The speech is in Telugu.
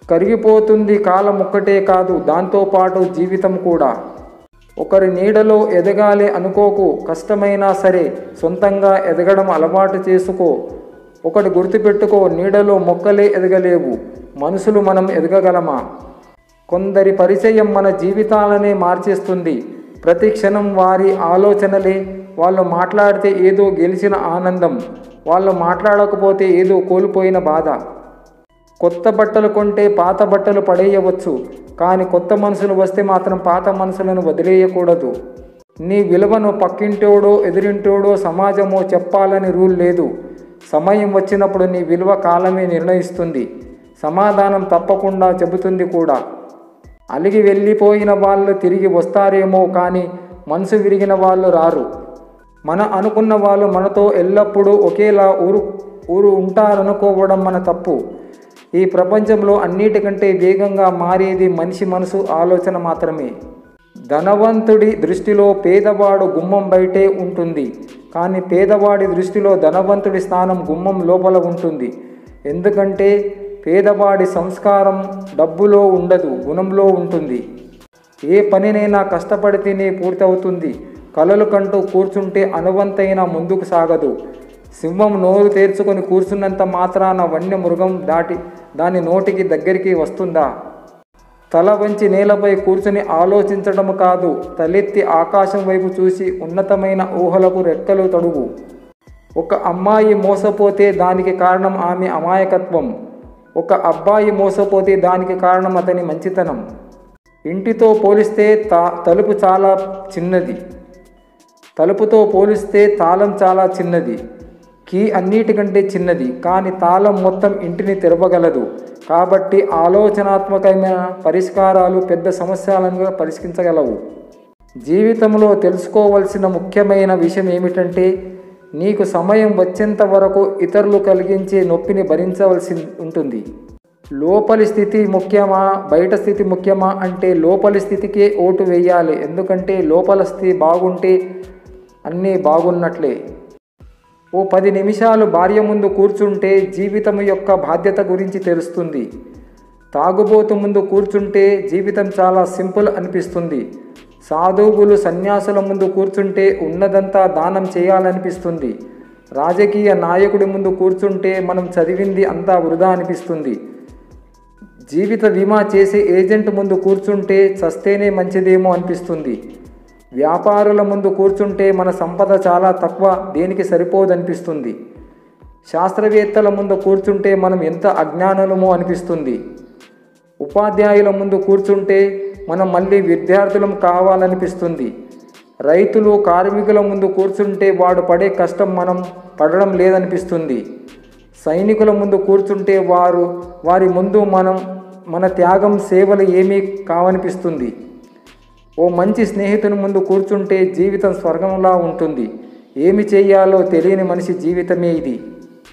కరిగిపోతుంది కాలం ఒక్కటే కాదు, దాంతోపాటు జీవితం కూడా. ఒకరి నీడలో ఎదగాలి అనుకోకు, కష్టమైనా సరే సొంతంగా ఎదగడం అలవాటు చేసుకో. ఒకటి గుర్తుపెట్టుకో, నీడలో మొక్కలే ఎదగలేవు, మనుషులు మనం ఎదగగలమా? కొందరి పరిచయం మన జీవితాలనే మార్చేస్తుంది. ప్రతి క్షణం వారి ఆలోచనలే. వాళ్ళు మాట్లాడితే ఏదో గెలిచిన ఆనందం, వాళ్ళు మాట్లాడకపోతే ఏదో కోల్పోయిన బాధ. కొత్త బట్టలు కొంటే పాత బట్టలు పడేయవచ్చు, కానీ కొత్త మనుషులు వస్తే మాత్రం పాత మనుషులను వదిలేయకూడదు. నీ విలువను పక్కింటోడో ఎదురింటోడో సమాజమో చెప్పాలని రూల్ లేదు. సమయం వచ్చినప్పుడు నీ విలువ కాలమే నిర్ణయిస్తుంది. సమాధానం తప్పకుండా చెబుతుంది కూడా. అలిగి వెళ్ళిపోయిన వాళ్ళు తిరిగి వస్తారేమో, కానీ మనసు విరిగిన వాళ్ళు రారు. మన అనుకున్న వాళ్ళు మనతో ఎల్లప్పుడూ ఒకేలా ఊరు ఉంటారనుకోవడం మన తప్పు. ఈ ప్రపంచంలో అన్నిటికంటే వేగంగా మారేది మనిషి మనసు, ఆలోచన మాత్రమే. ధనవంతుడి దృష్టిలో పేదవాడు గుమ్మం బయటే ఉంటుంది, కానీ పేదవాడి దృష్టిలో ధనవంతుడి స్థానం గుమ్మం లోపల ఉంటుంది. ఎందుకంటే పేదవాడి సంస్కారం డబ్బులో ఉండదు, గుణంలో ఉంటుంది. ఏ పనినైనా కష్టపడితేనే పూర్తవుతుంది. కలలు కంటూ కూర్చుంటే అనువంతైన ముందుకు సాగదు. సింహం నోరు తెరుచుకొని కూర్చున్నంత మాత్రాన వన్య మృగం దాని నోటికి దగ్గరికి వస్తుందా? తల వంచి నేలపై కూర్చుని ఆలోచించడం కాదు, తలెత్తి ఆకాశం వైపు చూసి ఉన్నతమైన ఊహలకు రెక్కలు తడువు. ఒక అమ్మాయి మోసపోతే దానికి కారణం ఆమె అమాయకత్వం. ఒక అబ్బాయి మోసపోతే దానికి కారణం అతని మంచితనం. ఇంటితో పోలిస్తే తలుపు చాలా చిన్నది, తలుపుతో పోలిస్తే తాళం చాలా చిన్నది, కీ అన్నిటికంటే చిన్నది, కానీ తాళం మొత్తం ఇంటిని తెరవగలదు. కాబట్టి ఆలోచనాత్మకమైన పరిష్కారాలు పెద్ద సమస్యలను పరిష్కరించగలవు. జీవితంలో తెలుసుకోవలసిన ముఖ్యమైన విషయం ఏమిటంటే, నీకు సమయం వచ్చేంత వరకు ఇతరులు కలిగించే నొప్పిని భరించవలసి ఉంటుంది. లోపలి స్థితి ముఖ్యమా బయట స్థితి ముఖ్యమా అంటే లోపలి స్థితికే ఓటు వేయాలి. ఎందుకంటే లోపల స్థితి బాగుంటే అన్నీ బాగున్నట్లే. ఓ 10 నిమిషాలు భార్య ముందు కూర్చుంటే జీవితం యొక్క బాధ్యత గురించి తెలుస్తుంది. తాగుబోతు ముందు కూర్చుంటే జీవితం చాలా సింపుల్ అనిపిస్తుంది. సాధువులు సన్యాసుల ముందు కూర్చుంటే ఉన్నదంతా దానం చేయాలనిపిస్తుంది. రాజకీయ నాయకుడి ముందు కూర్చుంటే మనం చదివింది అంతా వృధా అనిపిస్తుంది. జీవిత బీమా చేసే ఏజెంట్ ముందు కూర్చుంటే చస్తేనే మంచిదేమో అనిపిస్తుంది. వ్యాపారుల ముందు కూర్చుంటే మన సంపద చాలా తక్కువ, దేనికి సరిపోదనిపిస్తుంది. శాస్త్రవేత్తల ముందు కూర్చుంటే మనం ఎంత అజ్ఞానులమో అనిపిస్తుంది. ఉపాధ్యాయుల ముందు కూర్చుంటే మనం మళ్ళీ విద్యార్థులం కావాలనిపిస్తుంది. రైతులు కార్మికుల ముందు కూర్చుంటే వాడు పడే కష్టం మనం పడడం లేదనిపిస్తుంది. సైనికుల ముందు కూర్చుంటే వారి ముందు మన త్యాగం సేవలు ఏమీ కావనిపిస్తుంది. ఓ మంచి స్నేహితుని ముందు కూర్చుంటే జీవితం స్వర్గంలా ఉంటుంది. ఏమి చేయాలో తెలియని మనిషి జీవితమే ఇది.